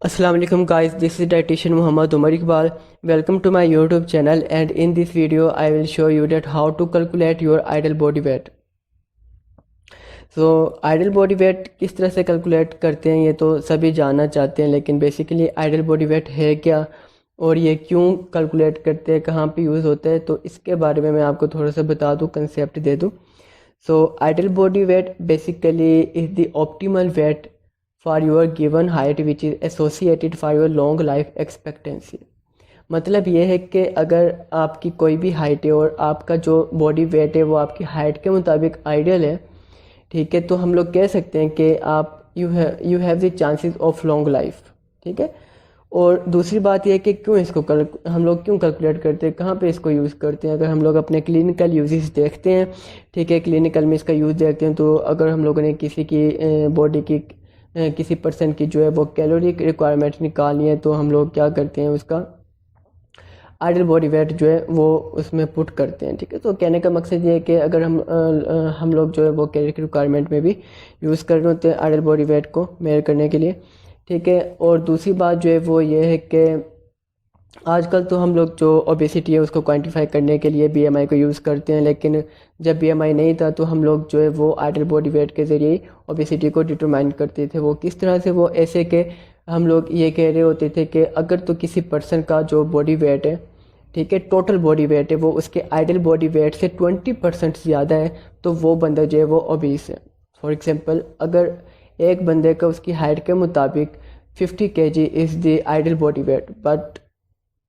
Assalamu alaikum guys, this is dietitian Muhammad Umar Iqbal. Welcome to my YouTube channel, and in this video I will show you that how to calculate your ideal body weight. Ideal body weight किस तरह से calculate करते हैं ये तो सभी जानना चाहते हैं, लेकिन बेसिकली आइडल बॉडी वेट है क्या और ये क्यों कैलकुलेट करते हैं, कहाँ पे यूज़ होता है, तो इसके बारे में मैं आपको थोड़ा सा बता दूँ, कंसेप्ट दे दूँ। Ideal body weight basically is the optimal weight for your given height which is associated for your long life expectancy. मतलब ये है कि अगर आपकी कोई भी हाइट है और आपका जो बॉडी वेट है वो आपकी हाइट के मुताबिक आइडियल है, ठीक है, तो हम लोग कह सकते हैं कि आप you have the chances of long life. ठीक है। और दूसरी बात यह है कि क्यों इसको हम लोग क्यों कैलकुलेट करते हैं, कहाँ पे इसको यूज़ करते हैं। अगर हम लोग अपने क्लिनिकल यूजेस देखते हैं, ठीक है, क्लिनिकल में इसका यूज़ देखते हैं, तो अगर हम लोगों ने किसी की बॉडी की किसी पर्सन की जो है वो कैलोरी रिक्वायरमेंट निकालनी है, तो हम लोग क्या करते हैं, उसका आइडल बॉडी वेट जो है वो उसमें पुट करते हैं। ठीक है। तो कहने का मकसद ये है कि अगर हम लोग जो है वो कैलोरी रिक्वायरमेंट में भी यूज़ कर रहे होते हैं आइडल बॉडी वेट को मेजर करने के लिए। ठीक है। और दूसरी बात जो है वो ये है कि आजकल तो हम लोग जो ओबेसिटी है उसको क्वांटिफाई करने के लिए बीएमआई को यूज़ करते हैं, लेकिन जब बीएमआई नहीं था तो हम लोग जो है वो आइडल बॉडी वेट के ज़रिए ओबेसिटी को डिटरमाइन करते थे। वो किस तरह से, वो ऐसे कि हम लोग ये कह रहे होते थे कि अगर तो किसी पर्सन का जो बॉडी वेट है, ठीक है, टोटल बॉडी वेट है, वो उसके आइडल बॉडी वेट से 20% ज़्यादा है, तो वो बंदा जो है वो ओबीस है। फॉर एग्जांपल, अगर एक बंदे का उसकी हाइट के मुताबिक 50 kg is the ideal body weight, but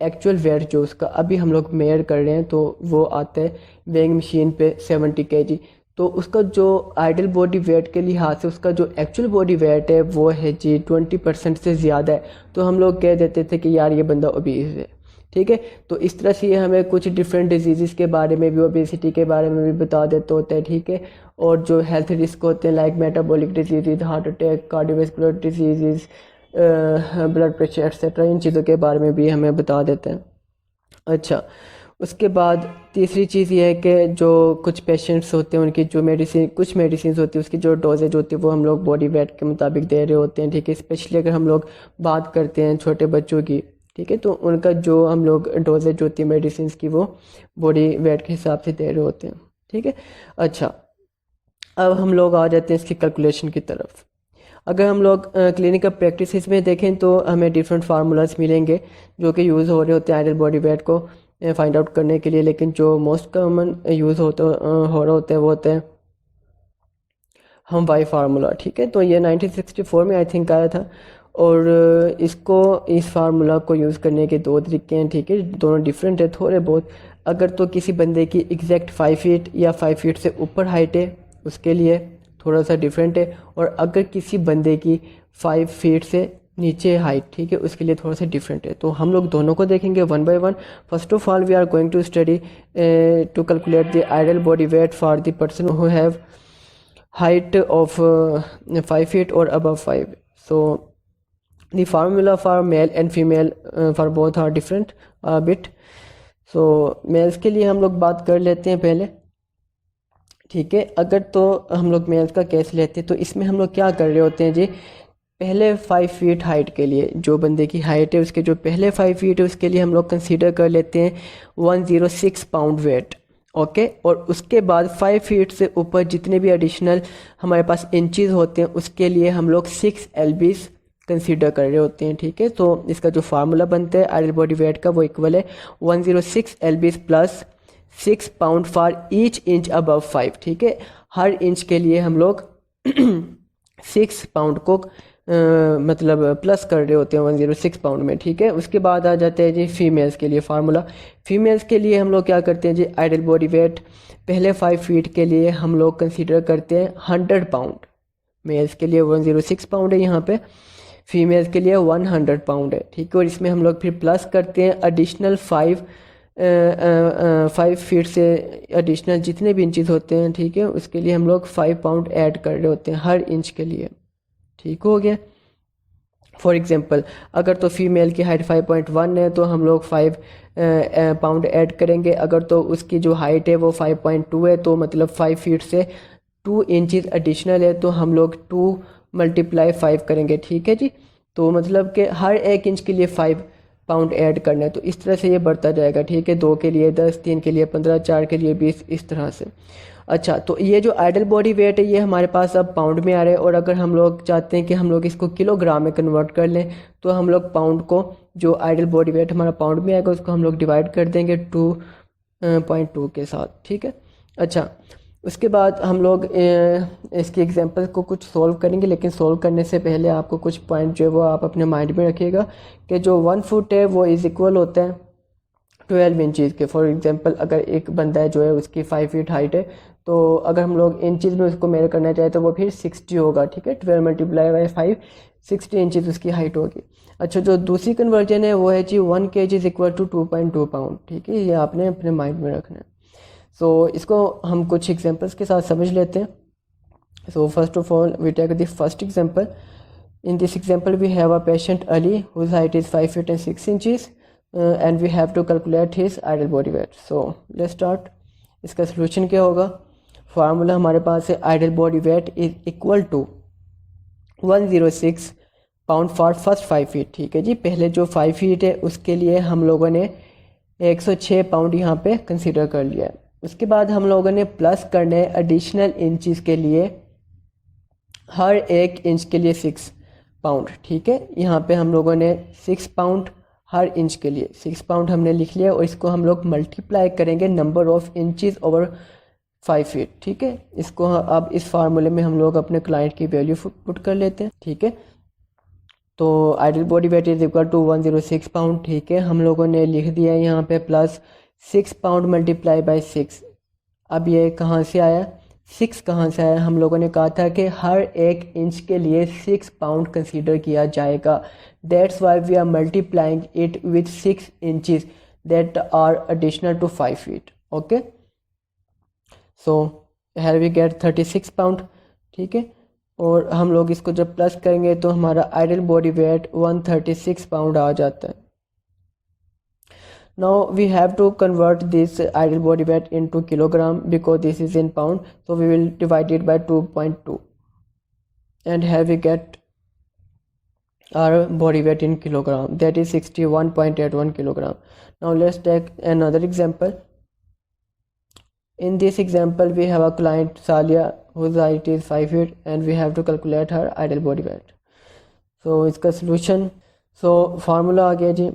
actual weight जो उसका अभी हम लोग मेजर कर रहे हैं तो वो आता है वेइंग मशीन पे 70 kg, तो उसका जो आइडल बॉडी वेट के लिहाज से उसका जो एक्चुअल बॉडी वेट है वो है जी 20% से ज़्यादा है, तो हम लोग कह देते थे कि यार ये बंदा ओबीस है। ठीक है। तो इस तरह से ये हमें कुछ डिफरेंट डिजीज़ के बारे में भी, ओबेसिटी के बारे में भी बता देते होते हैं। ठीक है। और जो हेल्थ रिस्क होते हैं like metabolic diseases, heart attack, cardiovascular diseases, blood pressure etcetera, इन चीज़ों के बारे में भी हमें बता देते हैं। अच्छा, उसके बाद तीसरी चीज़ ये है कि जो कुछ पेशेंट्स होते हैं उनकी जो कुछ मेडिसिन होती है उसकी जो डोजेज होती है वो हम लोग बॉडी वेट के मुताबिक दे रहे होते हैं। ठीक है। स्पेशली अगर हम लोग बात करते हैं छोटे बच्चों की, ठीक है, तो उनका जो हम लोग डोजेज होती है मेडिसिन की वो बॉडी वेट के हिसाब से दे रहे होते हैं। ठीक है। अच्छा, अब हम लोग आ जाते हैं इसकी कैलकुलेशन की तरफ। अगर हम लोग क्लिनिकल प्रैक्टिस में देखें तो हमें डिफरेंट फार्मूलाज मिलेंगे जो कि यूज़ हो रहे होते हैं आइडल बॉडी वेट को फाइंड आउट करने के लिए, लेकिन जो मोस्ट कॉमन यूज़ हो रहा होता है वो होता है हम वाई फार्मूला। ठीक है। तो ये 1964 में आई थिंक आया था, और इस फार्मूला को यूज़ करने के दो तरीके हैं। ठीक है। दोनों डिफरेंट है थोड़े बहुत। अगर तो किसी बंदे की एग्जैक्ट 5 फीट या 5 फीट से ऊपर हाइट है उसके लिए थोड़ा सा डिफरेंट है, और अगर किसी बंदे की 5 फीट से नीचे हाइट, ठीक है, उसके लिए थोड़ा सा डिफरेंट है। तो हम लोग दोनों को देखेंगे one by one. First of all we are going to study to calculate the ideal body weight for the person who have height of 5 feet or above 5. So the formula for male and female for both are different a bit. So males के लिए हम लोग बात कर लेते हैं पहले। ठीक है। अगर तो हम लोग मेल्स का केस लेते हैं तो इसमें हम लोग क्या कर रहे होते हैं जी, पहले 5 फीट हाइट के लिए जो बंदे की हाइट है उसके जो पहले 5 फीट है उसके लिए हम लोग कंसीडर कर लेते हैं 106 पाउंड वेट। ओके। और उसके बाद 5 फीट से ऊपर जितने भी एडिशनल हमारे पास इंचज़ होते हैं उसके लिए हम लोग 6 LBs कंसीडर कर रहे होते हैं। ठीक है। तो इसका जो फार्मूला बनता है आइडल बॉडी वेट का वो इक्वल है 106 LBs plus 6 pound for each inch above 5। ठीक है। हर इंच के लिए हम लोग 6 पाउंड को मतलब प्लस कर रहे होते हैं 106 पाउंड में। ठीक है। उसके बाद आ जाते हैं जी फीमेल्स के लिए फार्मूला। फीमेल्स के लिए हम लोग क्या करते हैं जी, आइडल बॉडी वेट पहले 5 फीट के लिए हम लोग कंसीडर करते हैं 100 पाउंड। मेल्स के लिए 106 पाउंड है यहाँ पे, फीमेल्स के लिए 100 पाउंड है। ठीक है। और इसमें हम लोग फिर प्लस करते हैं एडिशनल 5 फीट से एडिशनल जितने भी इंचज़ होते हैं, ठीक है, उसके लिए हम लोग 5 पाउंड ऐड कर रहे होते हैं हर इंच के लिए। ठीक हो गया। फॉर एग्जांपल, अगर तो फीमेल की हाइट 5.1 है तो हम लोग 5 पाउंड ऐड करेंगे। अगर तो उसकी जो हाइट है वो 5.2 है तो मतलब 5 फीट से 2 इंचज़ एडिशनल है तो हम लोग 2 × 5 करेंगे। ठीक है जी। तो मतलब कि हर 1 इंच के लिए 5 पाउंड ऐड करना है। तो इस तरह से ये बढ़ता जाएगा, ठीक है। 2 के लिए 10, 3 के लिए 15, 4 के लिए 20, इस तरह से। अच्छा, तो ये जो आइडल बॉडी वेट है ये हमारे पास अब पाउंड में आ रहा है, और अगर हम लोग चाहते हैं कि हम लोग इसको किलोग्राम में कन्वर्ट कर लें तो हम लोग पाउंड को, जो आइडल बॉडी वेट हमारा पाउंड में आएगा, उसको हम लोग डिवाइड कर देंगे 2.2 के साथ, ठीक है। अच्छा, उसके बाद हम लोग इसकी एग्जांपल को कुछ सॉल्व करेंगे, लेकिन सॉल्व करने से पहले आपको कुछ पॉइंट जो है वो आप अपने माइंड में रखिएगा कि जो 1 फुट है वो इज़ इक्वल होता है 12 इंचज़ के। फॉर एग्जांपल अगर एक बंदा है जो है उसकी 5 फीट हाइट है, तो अगर हम लोग इंचज़ में उसको मेजर करना चाहें तो वो फिर 60 होगा, ठीक है। 12 मल्टीप्लाई बाई 5, 60 इंचज़ उसकी हाइट होगी। अच्छा, जो दूसरी कन्वर्जन है वो है जी 1 kg is equal to 2.2 pound, ठीक है। ये आपने अपने माइंड में रखना है। सो इसको हम कुछ एग्जांपल्स के साथ समझ लेते हैं। So first of all we take the first example. In this example we have a patient Ali whose height is 5 feet and 6 inches and we have to calculate his ideal body weight. So let's start. इसका solution क्या होगा? Formula हमारे पास है ideal body weight is equal to 106 pound for first 5 feet, ठीक है जी। पहले जो 5 फीट है उसके लिए हम लोगों ने 106 पाउंड यहाँ पे कंसीडर कर लिया है। उसके बाद हम लोगों ने प्लस करने एडिशनल इंचज़ के लिए, हर 1 इंच के लिए 6 पाउंड, ठीक है। यहाँ पे हम लोगों ने 6 पाउंड हर इंच के लिए 6 पाउंड हमने लिख लिया, और इसको हम लोग मल्टीप्लाई करेंगे number of inches over 5 feet, ठीक है। इसको अब इस फार्मूले में हम लोग अपने क्लाइंट की वैल्यू पुट कर लेते हैं, ठीक है। तो ideal body weight is equal to 106 pound, ठीक है। हम लोगों ने लिख दिया है यहाँ पे प्लस 6 पाउंड मल्टीप्लाई बाई 6। अब ये कहाँ से आया, 6 कहाँ से आया? हम लोगों ने कहा था कि हर 1 इंच के लिए 6 पाउंड कंसीडर किया जाएगा। That's why we are multiplying it with 6 inches that are additional to 5 feet, okay. So here we get 36 pound, ठीक है। और हम लोग इसको जब प्लस करेंगे तो हमारा आइडल बॉडी वेट 136 पाउंड आ जाता है। Now we have to convert this ideal body weight into kilogram because this is in pound, so we will divide it by 2.2 and here we get our body weight in kilogram, that is 61.81 kilogram. Now let's take another example. In this example we have a client Salia whose height is 5 feet and we have to calculate her ideal body weight. So इसका solution, so formula आ गया जी।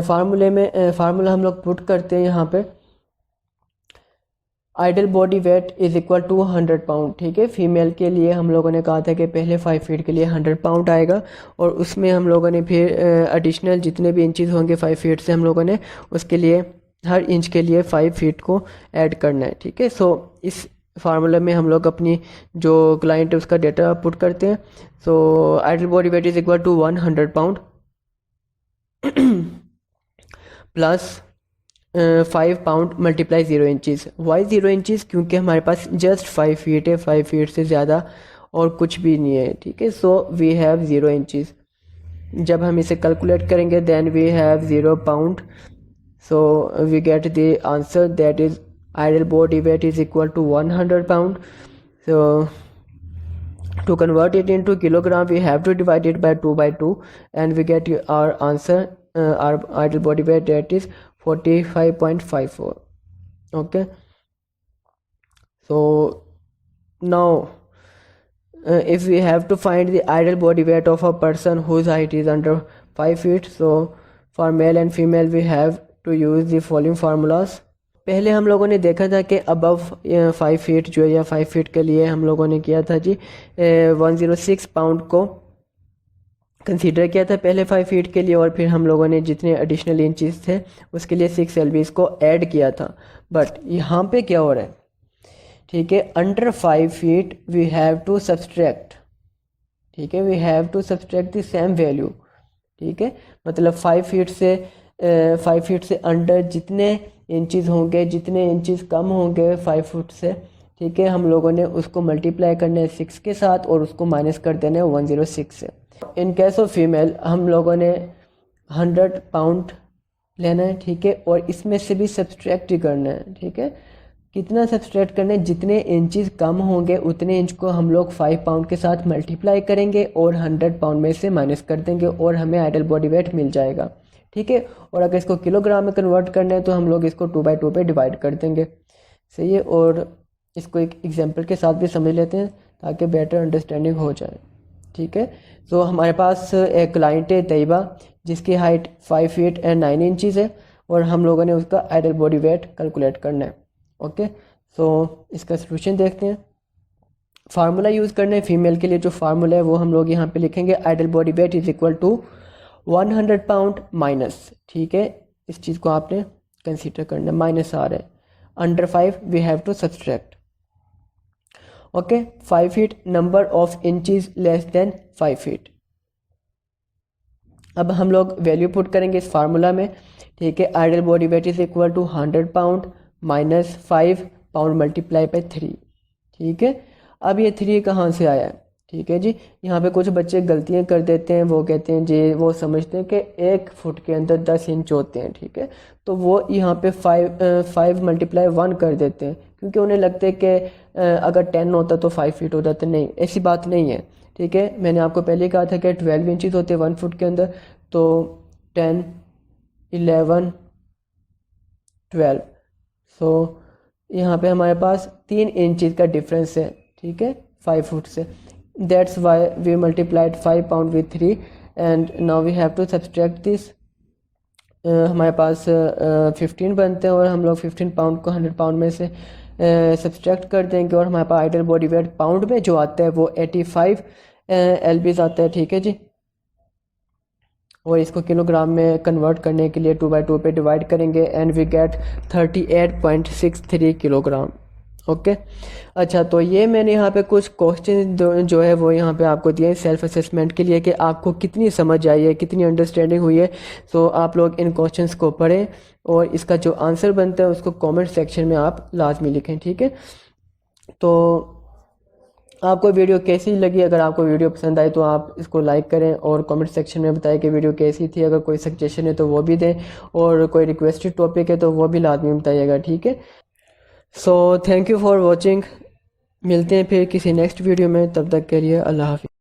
फार्मूले में formula हम लोग put करते हैं यहाँ पे, ideal body weight is equal to 100 pound, ठीक है। फीमेल के लिए हम लोगों ने कहा था कि पहले 5 फीट के लिए 100 पाउंड आएगा, और उसमें हम लोगों ने फिर एडिशनल जितने भी इंचज़ होंगे 5 फीट से हम लोगों ने उसके लिए हर इंच के लिए 5 फीट को ऐड करना है, ठीक है। सो इस फार्मूला में हम लोग अपनी जो क्लाइंट है उसका डेटा पुट करते हैं। So ideal body weight is equal to 100 pound plus 5 pound multiply 0 inches. Why 0 inches? क्योंकि हमारे पास जस्ट 5 फीट है, 5 फीट से ज़्यादा और कुछ भी नहीं है, ठीक है। So we have 0 inches. जब हम इसे कैलकुलेट करेंगे then we have 0 pound, so we get the answer that is ideal body weight is equal to 100 pound. So to convert it into kilogram we have to divide it by 2 and we get our answer, our idle body weight, that is 45.54, okay. So now if we have to find the idle body weight of a person whose height is under 5 feet, so for male and female we have to use the following formulas. पहले हम लोगों ने देखा था कि above 5 feet जो है या 5 फीट के लिए हम लोगों ने किया था जी 106 पाउंड को कंसीडर किया था पहले 5 फीट के लिए, और फिर हम लोगों ने जितने एडिशनल इंचज़ थे उसके लिए 6 LBs को ऐड किया था। बट यहाँ पे क्या हो रहा है, ठीक है, under 5 feet we have to subtract, ठीक है, we have to subtract the same value, ठीक है। मतलब 5 फीट से अंडर जितने इंचज़ होंगे, जितने इंचज़ कम होंगे 5 फुट से, ठीक है, हम लोगों ने उसको मल्टीप्लाई करना है 6 के साथ और उसको माइनस कर देना है 106 से। इन केस ऑफ फीमेल हम लोगों ने 100 पाउंड लेना है, ठीक है, और इसमें से भी सब्सट्रैक्ट ही करना है, ठीक है। कितना सब्सट्रैक्ट करना है, जितने इंचेस कम होंगे उतने इंच को हम लोग 5 पाउंड के साथ मल्टीप्लाई करेंगे और 100 पाउंड में से माइनस कर देंगे और हमें आइडल बॉडी वेट मिल जाएगा। ठीक है, और अगर इसको किलोग्राम में कन्वर्ट करना है तो हम लोग इसको 2/2 पे डिवाइड कर देंगे। सही है, और इसको एक एग्जांपल के साथ भी समझ लेते हैं ताकि बेटर अंडरस्टैंडिंग हो जाए। ठीक है, तो हमारे पास एक क्लाइंट है तैयबा, जिसकी हाइट 5 फीट एंड 9 इंचज़ है और हम लोगों ने उसका आइडल बॉडी वेट कैलकुलेट करना है। ओके, सो इसका सलूशन देखते हैं। फार्मूला यूज़ करना है फीमेल के लिए, जो फार्मूला है वो हम लोग यहाँ पे लिखेंगे, ideal body weight is equal to 100 pound minus. ठीक है, इस चीज़ को आपने कंसीडर करना है, माइनस आ रहा है, under 5 we have to subtract. Okay, 5 feet number of inches less than 5 feet. अब हम लोग वैल्यू पुट करेंगे इस फार्मूला में। ठीक है, ideal body weight is equal to 100 pound minus 5 pound multiply by 3। ठीक है, अब ये 3 कहाँ से आया है? ठीक है जी, यहाँ पे कुछ बच्चे गलतियाँ कर देते हैं, वो कहते हैं जी, वो समझते हैं कि 1 फुट के अंदर 10 इंच होते हैं। ठीक है, तो वो यहाँ पे 5 मल्टीप्लाई 1 कर देते हैं, क्योंकि उन्हें लगता है कि अगर 10 होता तो 5 फीट हो जाता। नहीं, ऐसी बात नहीं है। ठीक है, मैंने आपको पहले कहा था कि 12 इंचज़ होते हैं 1 फुट के अंदर, तो 10, 11, 12, सो यहाँ पे हमारे पास 3 इंचज़ का डिफरेंस है। ठीक है, 5 फुट से, that's why we multiplied 5 pound with 3 and now we have to subtract this. हमारे पास 15 बनते हैं और हम लोग 15 पाउंड को 100 पाउंड में से सब्सट्रैक्ट कर देंगे और हमारे पास आइडल बॉडी वेट पाउंड में जो आता है वो 85 LBs आता है। ठीक है जी, और इसको किलोग्राम में कन्वर्ट करने के लिए 2/2 पे डिवाइड करेंगे and we get 38.63 kilogram. Okay, अच्छा, तो ये मैंने यहाँ पे कुछ क्वेश्चन जो है वो यहाँ पे आपको दिए सेल्फ असेसमेंट के लिए कि आपको कितनी समझ आई है, कितनी अंडरस्टैंडिंग हुई है। तो आप लोग इन क्वेश्चंस को पढ़ें और इसका जो आंसर बनता है उसको कमेंट सेक्शन में आप लाजमी लिखें। ठीक है, तो आपको वीडियो कैसी लगी? अगर आपको वीडियो पसंद आए तो आप इसको लाइक करें और कमेंट सेक्शन में बताएं कि वीडियो कैसी थी। अगर कोई सजेशन है तो वो भी दें और कोई रिक्वेस्टेड टॉपिक है तो वो भी लाजमी बताइएगा। ठीक है, so thank you for watching. मिलते हैं फिर किसी नेक्स्ट वीडियो में, तब तक के लिए अल्लाह हाफिज़।